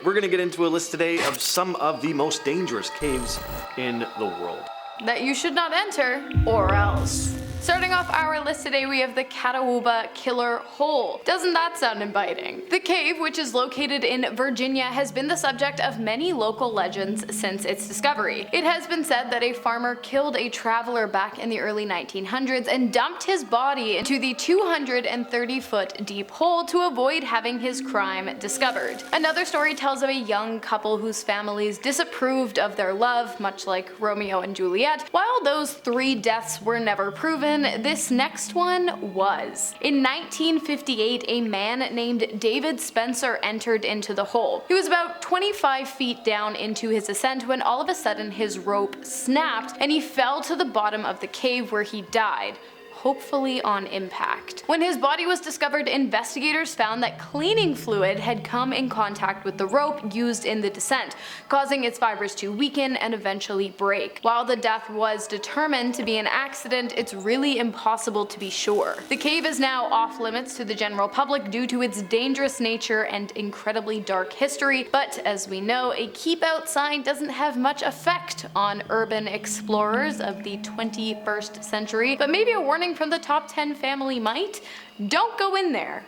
we're going to get into a list today of some of the most dangerous caves in the world that you should not enter, or else. Starting off our list today, we have the Catawba Killer Hole. Doesn't that sound inviting? The cave, which is located in Virginia, has been the subject of many local legends since its discovery. It has been said that a farmer killed a traveler back in the early 1900s and dumped his body into the 230-foot deep hole to avoid having his crime discovered. Another story tells of a young couple whose families disapproved of their love, much like Romeo and Juliet. While those 3 deaths were never proven, this next one was. In 1958, a man named David Spencer entered into the hole. He was about 25 feet down into his ascent when all of a sudden his rope snapped and he fell to the bottom of the cave where he died, hopefully on impact. When his body was discovered, investigators found that cleaning fluid had come in contact with the rope used in the descent, causing its fibers to weaken and eventually break. While the death was determined to be an accident, it's really impossible to be sure. The cave is now off limits to the general public due to its dangerous nature and incredibly dark history, but as we know, a keep out sign doesn't have much effect on urban explorers of the 21st century, but maybe a warning from the top 10 family might. Don't go in there,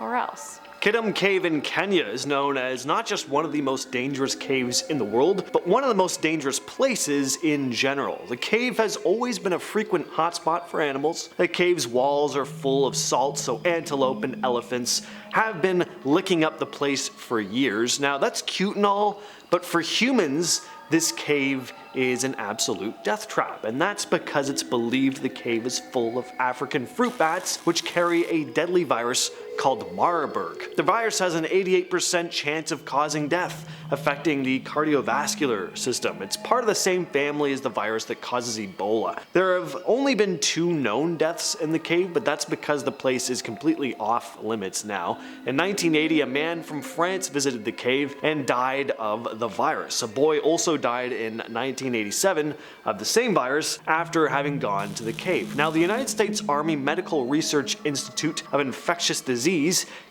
or else. Kitum Cave in Kenya is known as not just one of the most dangerous caves in the world, but one of the most dangerous places in general. The cave has always been a frequent hotspot for animals. The cave's walls are full of salt, so antelope and elephants have been licking up the place for years. Now that's cute and all, but for humans, this cave is an absolute death trap, and that's because it's believed the cave is full of African fruit bats, which carry a deadly virus called Marburg. The virus has an 88% chance of causing death, affecting the cardiovascular system. It's part of the same family as the virus that causes Ebola. There have only been 2 known deaths in the cave, but that's because the place is completely off limits now. In 1980, a man from France visited the cave and died of the virus. A boy also died in 1987 of the same virus after having gone to the cave. Now, the United States Army Medical Research Institute of Infectious Disease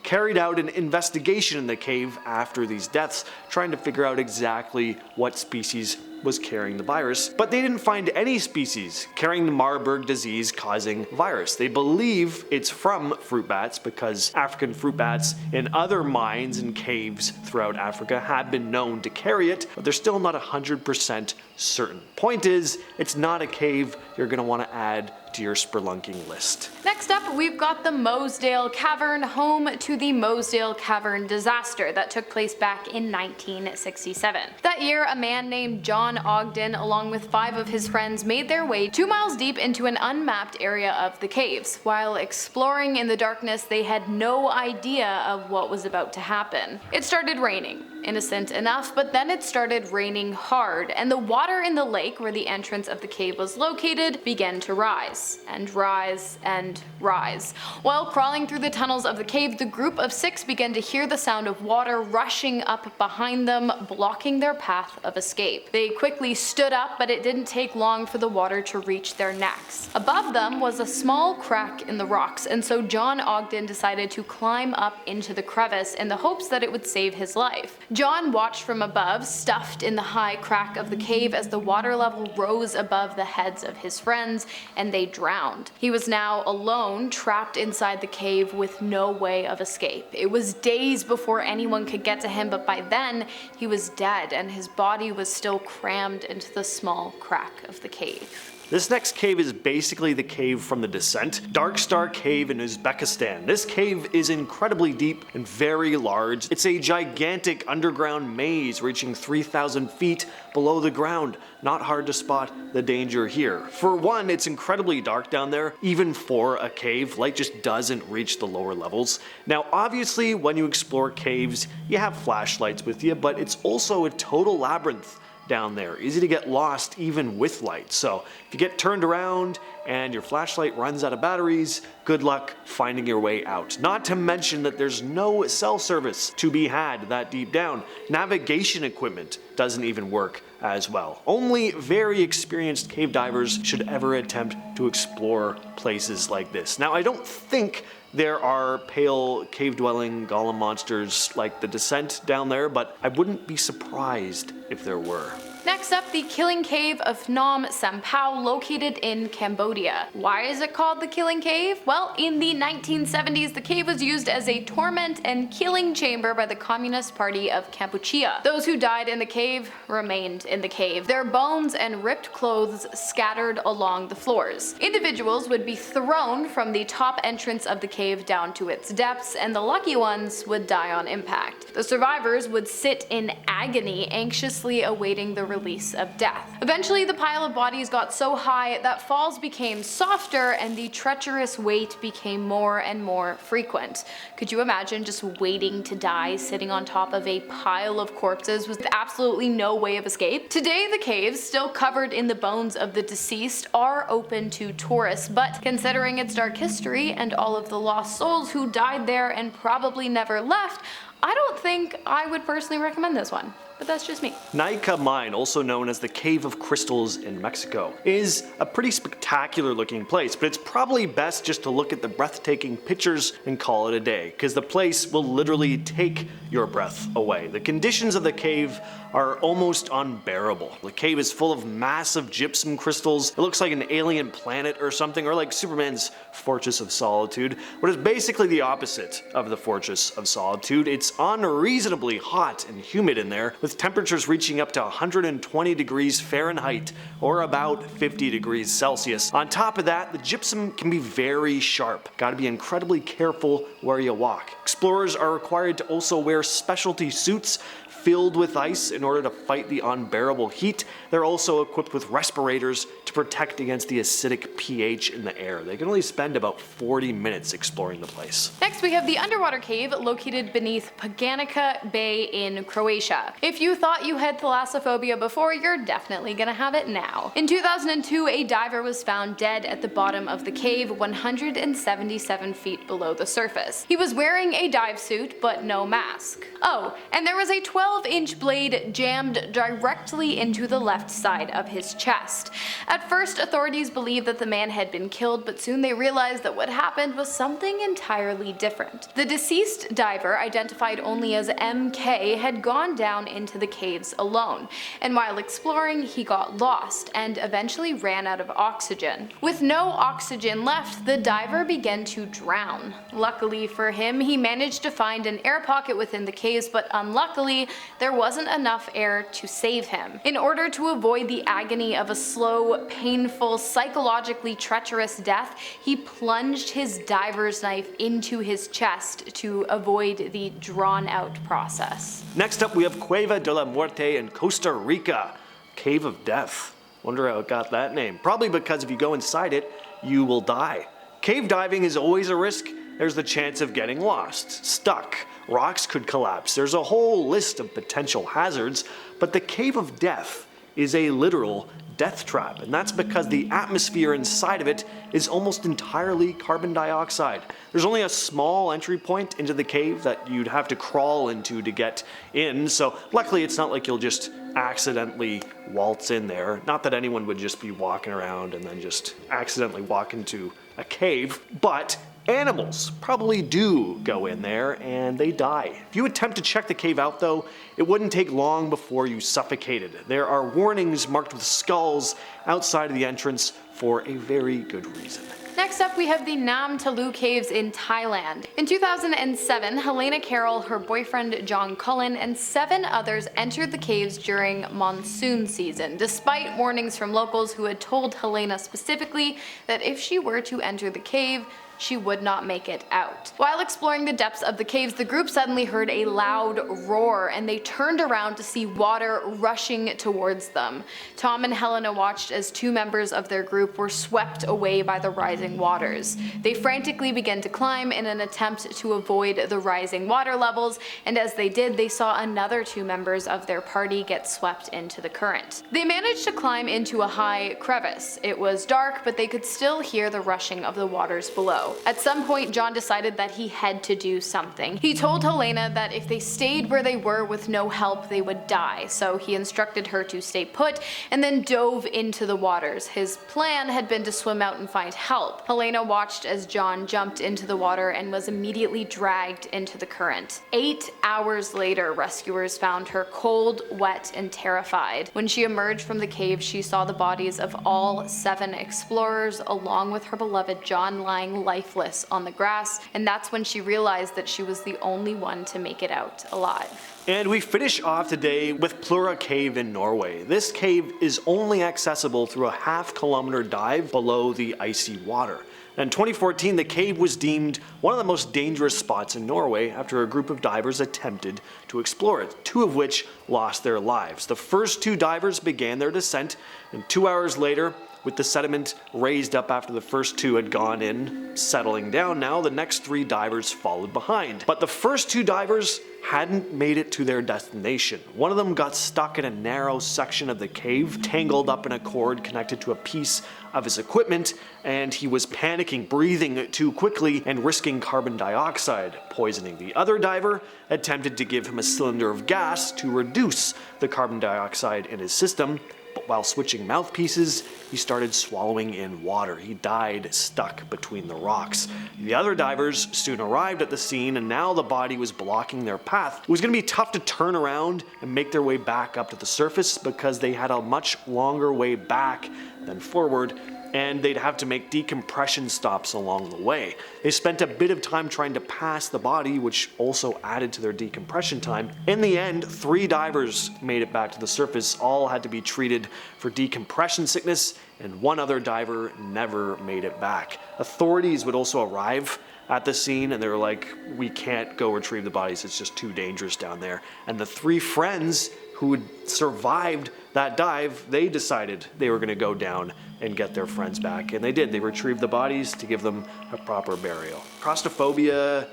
carried out an investigation in the cave after these deaths, trying to figure out exactly what species was carrying the virus, but they didn't find any species carrying the Marburg disease causing virus. They believe it's from fruit bats because African fruit bats in other mines and caves throughout Africa have been known to carry it, but they're still not 100% certain. Point is, it's not a cave you're going to want to add to your spelunking list. Next up, we've got the Mossdale Cavern, home to the Mossdale Cavern disaster that took place back in 1967. That year, a man named John Ogden, along with 5 of his friends, made their way 2 miles deep into an unmapped area of the caves. While exploring in the darkness, they had no idea of what was about to happen. It started raining. Innocent enough, but then it started raining hard, and the water in the lake where the entrance of the cave was located began to rise, and rise, and rise. While crawling through the tunnels of the cave, the group of 6 began to hear the sound of water rushing up behind them, blocking their path of escape. They quickly stood up, but it didn't take long for the water to reach their necks. Above them was a small crack in the rocks, and so John Ogden decided to climb up into the crevice in the hopes that it would save his life. John watched from above, stuffed in the high crack of the cave as the water level rose above the heads of his friends, and they drowned. He was now alone, trapped inside the cave with no way of escape. It was days before anyone could get to him, but by then, he was dead, and his body was still crammed into the small crack of the cave. This next cave is basically the cave from The Descent, Dark Star Cave in Uzbekistan. This cave is incredibly deep and very large. It's a gigantic underground maze reaching 3,000 feet below the ground. Not hard to spot the danger here. For one, it's incredibly dark down there. Even for a cave, light just doesn't reach the lower levels. Now, obviously, when you explore caves, you have flashlights with you, but it's also a total labyrinth down there. Easy to get lost even with light. So if you get turned around and your flashlight runs out of batteries, good luck finding your way out. Not to mention that there's no cell service to be had that deep down. Navigation equipment doesn't even work as well. Only very experienced cave divers should ever attempt to explore places like this. Now, I don't think there are pale cave-dwelling golem monsters like the Descent down there, but I wouldn't be surprised if there were. Next up, the Killing Cave of Phnom Sampao, located in Cambodia. Why is it called the Killing Cave? Well, in the 1970s, the cave was used as a torment and killing chamber by the Communist Party of Kampuchea. Those who died in the cave remained in the cave, their bones and ripped clothes scattered along the floors. Individuals would be thrown from the top entrance of the cave down to its depths, and the lucky ones would die on impact. The survivors would sit in agony, anxiously awaiting the release of death. Eventually, the pile of bodies got so high that falls became softer and the treacherous wait became more and more frequent. Could you imagine just waiting to die sitting on top of a pile of corpses with absolutely no way of escape? Today, the caves, still covered in the bones of the deceased, are open to tourists, but considering its dark history and all of the lost souls who died there and probably never left, I don't think I would personally recommend this one. But that's just me. Naica Mine, also known as the Cave of Crystals in Mexico, is a pretty spectacular looking place, but it's probably best just to look at the breathtaking pictures and call it a day, because the place will literally take your breath away. The conditions of the cave are almost unbearable. The cave is full of massive gypsum crystals. It looks like an alien planet or something, or like Superman's Fortress of Solitude, but it's basically the opposite of the Fortress of Solitude. It's unreasonably hot and humid in there, with temperatures reaching up to 120 degrees Fahrenheit or about 50 degrees Celsius. On top of that, the gypsum can be very sharp. Gotta be incredibly careful where you walk. Explorers are required to also wear specialty suits filled with ice in order to fight the unbearable heat. They're also equipped with respirators to protect against the acidic pH in the air. They can only spend about 40 minutes exploring the place. Next, we have the underwater cave located beneath Poganica Bay in Croatia. If you thought you had thalassophobia before, you're definitely gonna have it now. In 2002, a diver was found dead at the bottom of the cave, 177 feet below the surface. He was wearing a dive suit, but no mask. Oh, and there was a 12-inch blade jammed directly into the left side of his chest. At first, authorities believed that the man had been killed, but soon they realized that what happened was something entirely different. The deceased diver, identified only as MK, had gone down into the caves alone, and while exploring, he got lost and eventually ran out of oxygen. With no oxygen left, the diver began to drown. Luckily for him, he managed to find an air pocket within the caves, but unluckily, there wasn't enough air to save him. In order to avoid the agony of a slow, painful, psychologically treacherous death, he plunged his diver's knife into his chest to avoid the drawn-out process. Next up, we have Cueva de la Muerte in Costa Rica, Cave of Death. Wonder how it got that name. Probably because if you go inside it, you will die. Cave diving is always a risk. There's the chance of getting lost, stuck, rocks could collapse. There's a whole list of potential hazards, but the Cave of Death is a literal death trap, and that's because the atmosphere inside of it is almost entirely carbon dioxide. There's only a small entry point into the cave that you'd have to crawl into to get in, so luckily it's not like you'll just accidentally waltz in there. Not that anyone would just be walking around and then just accidentally walk into a cave, but animals probably do go in there and they die. If you attempt to check the cave out though, it wouldn't take long before you suffocated. There are warnings marked with skulls outside of the entrance for a very good reason. Next up, we have the Nam Talu caves in Thailand. In 2007, Helena Carroll, her boyfriend John Cullen, and 7 others entered the caves during monsoon season, despite warnings from locals who had told Helena specifically that if she were to enter the cave, she would not make it out. While exploring the depths of the caves, the group suddenly heard a loud roar and they turned around to see water rushing towards them. Tom and Helena watched as 2 members of their group were swept away by the rising waters. They frantically began to climb in an attempt to avoid the rising water levels, and as they did, they saw another 2 members of their party get swept into the current. They managed to climb into a high crevice. It was dark, but they could still hear the rushing of the waters below. At some point, John decided that he had to do something. He told Helena that if they stayed where they were with no help, they would die, so he instructed her to stay put and then dove into the waters. His plan had been to swim out and find help. Helena watched as John jumped into the water and was immediately dragged into the current. 8 hours later, rescuers found her cold, wet, and terrified. When she emerged from the cave, she saw the bodies of all 7 explorers, along with her beloved John, lying lifeless on the grass, and that's when she realized that she was the only one to make it out alive. And we finish off today with Plura Cave in Norway. This cave is only accessible through a half-kilometer dive below the icy water. In 2014, the cave was deemed one of the most dangerous spots in Norway after a group of divers attempted to explore it, 2 of which lost their lives. The first 2 divers began their descent, and 2 hours later, with the sediment raised up after the first 2 had gone in, settling down now, the next 3 divers followed behind. But the first 2 divers hadn't made it to their destination. One of them got stuck in a narrow section of the cave, tangled up in a cord connected to a piece of his equipment, and he was panicking, breathing too quickly, and risking carbon dioxide poisoning. The other diver attempted to give him a cylinder of gas to reduce the carbon dioxide in his system, but while switching mouthpieces, he started swallowing in water. He died stuck between the rocks. The other divers soon arrived at the scene, and now the body was blocking their path. It was going to be tough to turn around and make their way back up to the surface because they had a much longer way back than forward, and they'd have to make decompression stops along the way. They spent a bit of time trying to pass the body, which also added to their decompression time. In the end, 3 divers made it back to the surface. All had to be treated for decompression sickness, and 1 other diver never made it back. Authorities would also arrive at the scene, and they were like, "We can't go retrieve the bodies, it's just too dangerous down there." And the 3 friends who had survived that dive, they decided they were going to go down and get their friends back, and they did. They retrieved the bodies to give them a proper burial. Claustrophobia,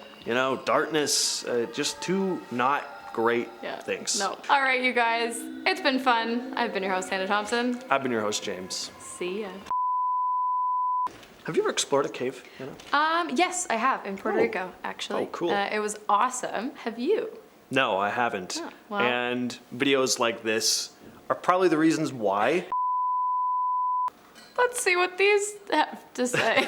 darkness, just 2 not great things. No. All right, you guys, it's been fun. I've been your host, Hannah Thompson. I've been your host, James. See ya. Have you ever explored a cave, Hannah? Yes, I have, in Puerto Rico, actually. Oh, cool. It was awesome. Have you? No, I haven't. Oh, well. And videos like this are probably the reasons why. Let's see what these have to say.